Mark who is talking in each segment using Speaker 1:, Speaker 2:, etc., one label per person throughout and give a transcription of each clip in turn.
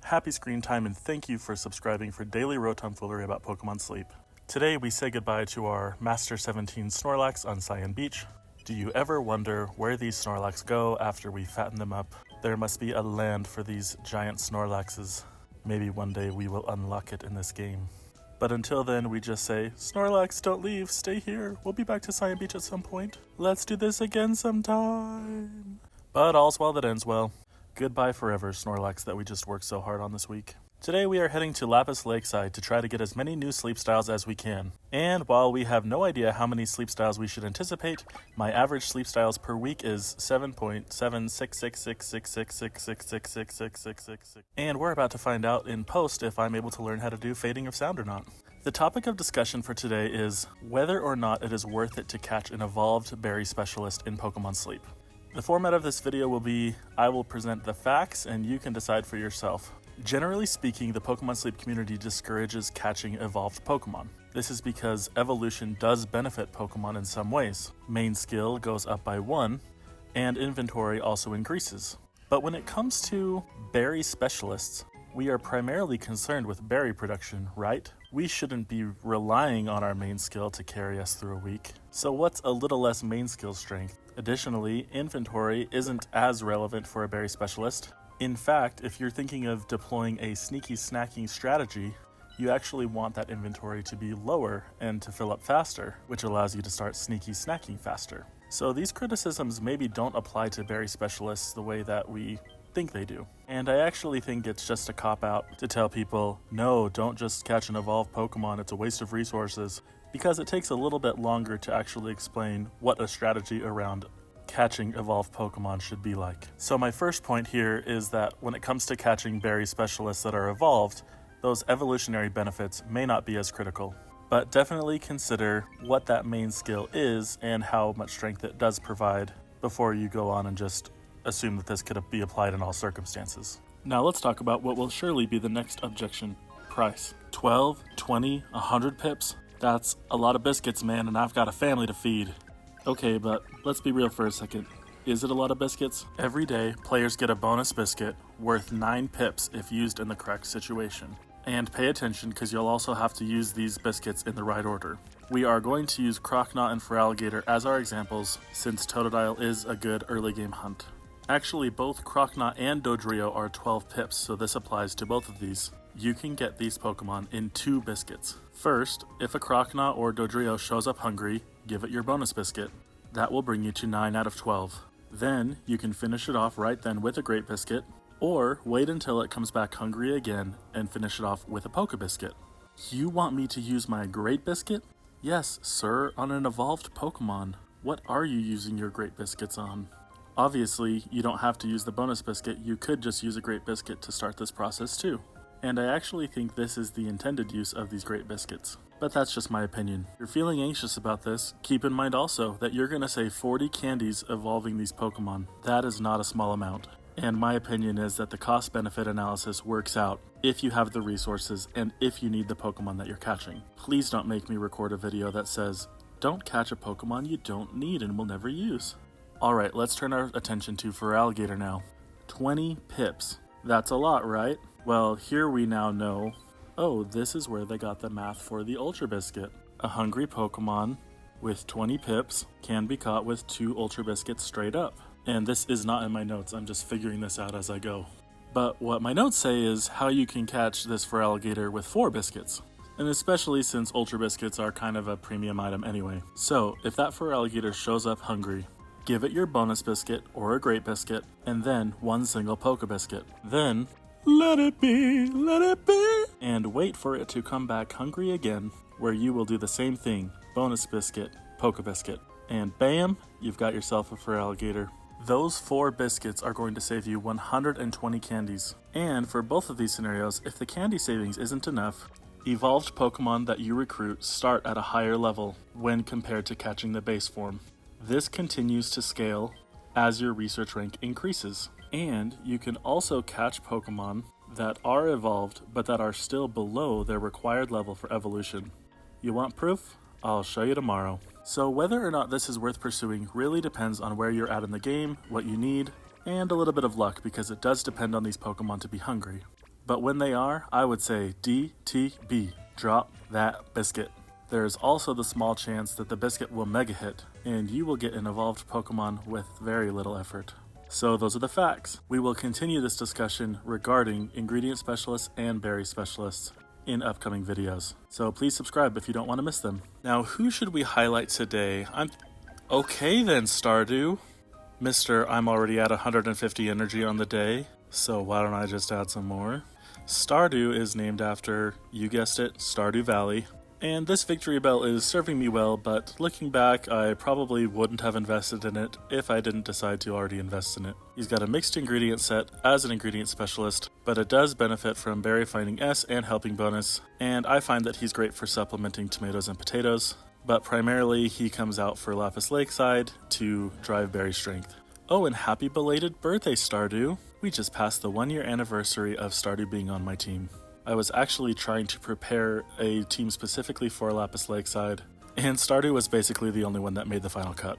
Speaker 1: Happy screen time and thank you for subscribing for daily rotomfoolery about Pokémon Sleep. Today we say goodbye to our Master 17 Snorlax on Cyan Beach. Do you ever wonder where these Snorlax go after we fatten them up? There must be a land for these giant Snorlaxes. Maybe one day we will unlock it in this game. But until then, we just say, Snorlax, don't leave, stay here. We'll be back to Cyan Beach at some point. Let's do this again sometime. But all's well that ends well. Goodbye forever, Snorlax that we just worked so hard on this week. Today we are heading to Lapis Lakeside to try to get as many new sleep styles as we can. And while we have no idea how many sleep styles we should anticipate, my average sleep styles per week is 7.766666666666666. And we're about to find out in post if I'm able to learn how to do fading of sound or not. The topic of discussion for today is whether or not it is worth it to catch an evolved berry specialist in Pokémon Sleep. The format of this video will be, I will present the facts and you can decide for yourself. Generally speaking, the Pokémon Sleep community discourages catching evolved Pokémon. This is because evolution does benefit Pokémon in some ways. Main skill goes up by 1, and inventory also increases. But when it comes to berry specialists, we are primarily concerned with berry production, right? We shouldn't be relying on our main skill to carry us through a week. So what's a little less main skill strength? Additionally, inventory isn't as relevant for a berry specialist. In fact, if you're thinking of deploying a sneaky snacking strategy, you actually want that inventory to be lower and to fill up faster, which allows you to start sneaky snacking faster. So these criticisms maybe don't apply to berry specialists the way that we think they do. And I actually think it's just a cop-out to tell people, no, don't just catch an evolved Pokemon, it's a waste of resources, because it takes a little bit longer to actually explain what a strategy around catching evolved Pokemon should be like. So my first point here is that when it comes to catching berry specialists that are evolved, those evolutionary benefits may not be as critical. But definitely consider what that main skill is and how much strength it does provide before you go on and just assume that this could be applied in all circumstances. Now let's talk about what will surely be the next objection. Price. 12, 20, 100 pips? That's a lot of biscuits, man, and I've got a family to feed. Okay, but let's be real for a second. Is it a lot of biscuits? Every day, players get a bonus biscuit worth 9 pips if used in the correct situation. And pay attention because you'll also have to use these biscuits in the right order. We are going to use Croconaw and Feraligatr as our examples since Totodile is a good early game hunt. Actually, both Croconaw and Dodrio are 12 pips, so this applies to both of these. You can get these Pokemon in 2 biscuits. First, if a Croconaw or Dodrio shows up hungry, give it your bonus biscuit. That will bring you to 9 out of 12. Then, you can finish it off right then with a Great Biscuit, or wait until it comes back hungry again and finish it off with a Poke Biscuit. You want me to use my Great Biscuit? Yes, sir, on an evolved Pokemon. What are you using your Great Biscuits on? Obviously, you don't have to use the bonus biscuit, you could just use a Great Biscuit to start this process too. And I actually think this is the intended use of these Great Biscuits. But that's just my opinion. If you're feeling anxious about this, keep in mind also that you're going to save 40 candies evolving these Pokemon. That is not a small amount. And my opinion is that the cost-benefit analysis works out if you have the resources and if you need the Pokemon that you're catching. Please don't make me record a video that says, don't catch a Pokemon you don't need and will never use. Alright, let's turn our attention to Feraligatr now. 20 pips. That's a lot, right? Well, here we now know, oh, this is where they got the math for the Ultra Biscuit. A hungry Pokemon with 20 pips can be caught with 2 Ultra Biscuits straight up. And this is not in my notes, I'm just figuring this out as I go. But what my notes say is how you can catch this Feraligatr with 4 biscuits. And especially since Ultra Biscuits are kind of a premium item anyway. So, if that Feraligatr shows up hungry, give it your bonus biscuit or a Great Biscuit, and then 1 single Poke Biscuit. Then, let it be, and wait for it to come back hungry again, where you will do the same thing, bonus biscuit, Poke Biscuit. And bam, you've got yourself a Feraligatr. Those 4 biscuits are going to save you 120 candies. And for both of these scenarios, if the candy savings isn't enough, evolved Pokemon that you recruit start at a higher level when compared to catching the base form. This continues to scale as your research rank increases. And you can also catch Pokemon that are evolved but that are still below their required level for evolution. You want proof? I'll show you tomorrow. So whether or not this is worth pursuing really depends on where you're at in the game, what you need, and a little bit of luck because it does depend on these Pokemon to be hungry. But when they are, I would say DTB, drop that biscuit. There is also the small chance that the biscuit will mega hit, and you will get an evolved Pokemon with very little effort. So those are the facts. We will continue this discussion regarding ingredient specialists and berry specialists in upcoming videos. So please subscribe if you don't want to miss them. Now, who should we highlight today? Okay then, Stardew. Mr. I'm already at 150 energy on the day, so why don't I just add some more? Stardew is named after, you guessed it, Stardew Valley. And this Victreebel is serving me well, but looking back, I probably wouldn't have invested in it if I didn't decide to already invest in it. He's got a mixed ingredient set as an ingredient specialist, but it does benefit from berry finding S and helping bonus, and I find that he's great for supplementing tomatoes and potatoes, but primarily he comes out for Lapis Lakeside to drive berry strength. Oh, and happy belated birthday, Stardew! We just passed the 1-year anniversary of Stardew being on my team. I was actually trying to prepare a team specifically for Lapis Lakeside, and Stardew was basically the only one that made the final cut.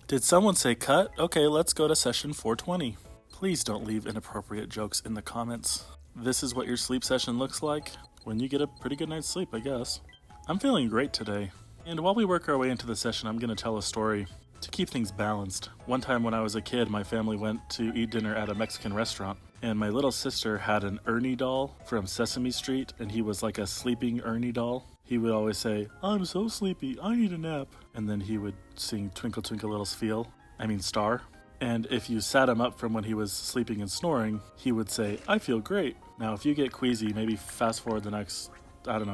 Speaker 1: Did someone say cut? Okay, let's go to session 420. Please don't leave inappropriate jokes in the comments. This is what your sleep session looks like when you get a pretty good night's sleep, I guess. I'm feeling great today, and while we work our way into the session, I'm going to tell a story to keep things balanced. One time when I was a kid, my family went to eat dinner at a Mexican restaurant, and my little sister had an Ernie doll from Sesame Street, and he was like a sleeping Ernie doll. He would always say, "I'm so sleepy, I need a nap." And then he would sing Twinkle Twinkle Little Star. And if you sat him up from when he was sleeping and snoring, he would say, "I feel great." Now, if you get queasy, maybe fast forward the next,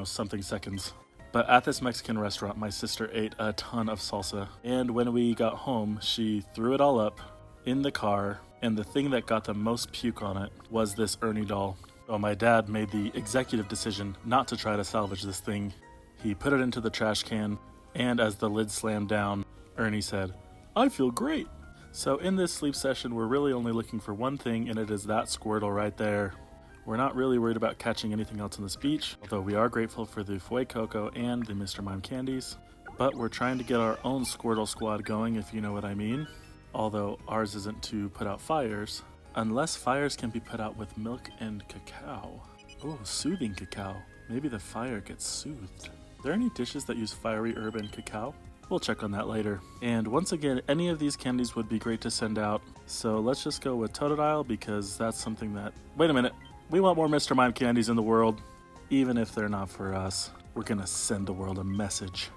Speaker 1: something seconds. But at this Mexican restaurant, my sister ate a ton of salsa. And when we got home, she threw it all up in the car, and the thing that got the most puke on it was this Ernie doll. So my dad made the executive decision not to try to salvage this thing. He put it into the trash can, and as the lid slammed down, Ernie said, "I feel great." So in this sleep session, we're really only looking for one thing, and it is that Squirtle right there. We're not really worried about catching anything else on this beach, although we are grateful for the Fue Coco and the Mr. Mime candies. But we're trying to get our own Squirtle squad going, if you know what I mean. Although ours isn't to put out fires, unless fires can be put out with milk and cacao. Oh, soothing cacao. Maybe the fire gets soothed. Are there any dishes that use fiery herb and cacao? We'll check on that later. And once again, any of these candies would be great to send out. So let's just go with Totodile because that's something that... Wait a minute. We want more Mr. Mime candies in the world. Even if they're not for us, we're gonna send the world a message.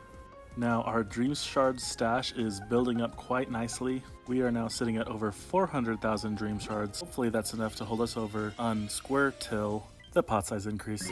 Speaker 1: Now, our Dream Shards stash is building up quite nicely. We are now sitting at over 400,000 Dream Shards. Hopefully that's enough to hold us over on Square till the pot size increase.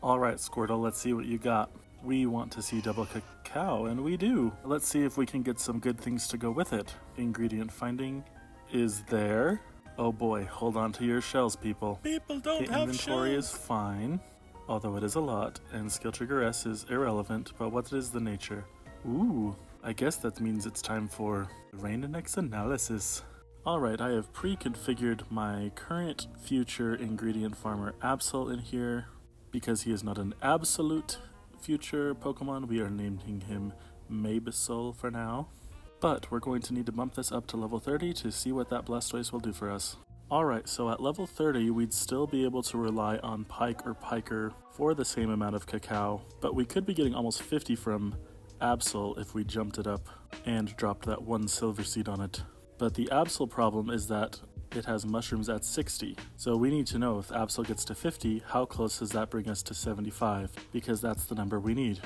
Speaker 1: Alright, Squirtle, let's see what you got. We want to see double cacao, and we do. Let's see if we can get some good things to go with it. Ingredient finding is there. Oh boy, hold on to your shells, people. People don't have shells. The inventory is fine, although it is a lot, and skill trigger S is irrelevant, but what is the nature? Ooh, I guess that means it's time for RaenonX Analysis. Alright, I have pre-configured my current future ingredient farmer Absol in here. Because he is not an absolute future Pokemon, we are naming him Mabesol for now. But we're going to need to bump this up to level 30 to see what that Blastoise will do for us. Alright, so at level 30, we'd still be able to rely on Pike or Piker for the same amount of cacao, but we could be getting almost 50 from Absol if we jumped it up and dropped that one silver seed on it. But the Absol problem is that it has mushrooms at 60, so we need to know if Absol gets to 50, how close does that bring us to 75, because that's the number we need.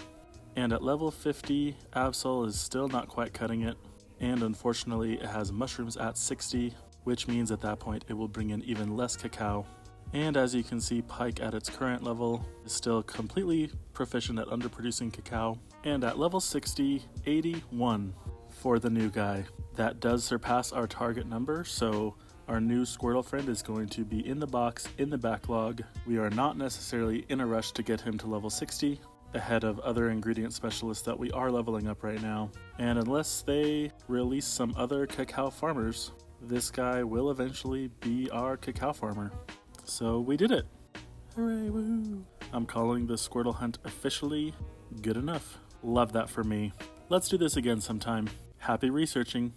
Speaker 1: And at level 50, Absol is still not quite cutting it, and unfortunately it has mushrooms at 60, which means at that point it will bring in even less cacao. And as you can see, Pike at its current level is still completely proficient at underproducing cacao, and at level 60, 81 for the new guy. That does surpass our target number, so our new Squirtle friend is going to be in the box, in the backlog. We are not necessarily in a rush to get him to level 60, ahead of other ingredient specialists that we are leveling up right now. And unless they release some other cacao farmers, this guy will eventually be our cacao farmer. So we did it! Hooray, woo! I'm calling the Squirtle hunt officially good enough. Love that for me. Let's do this again sometime. Happy researching!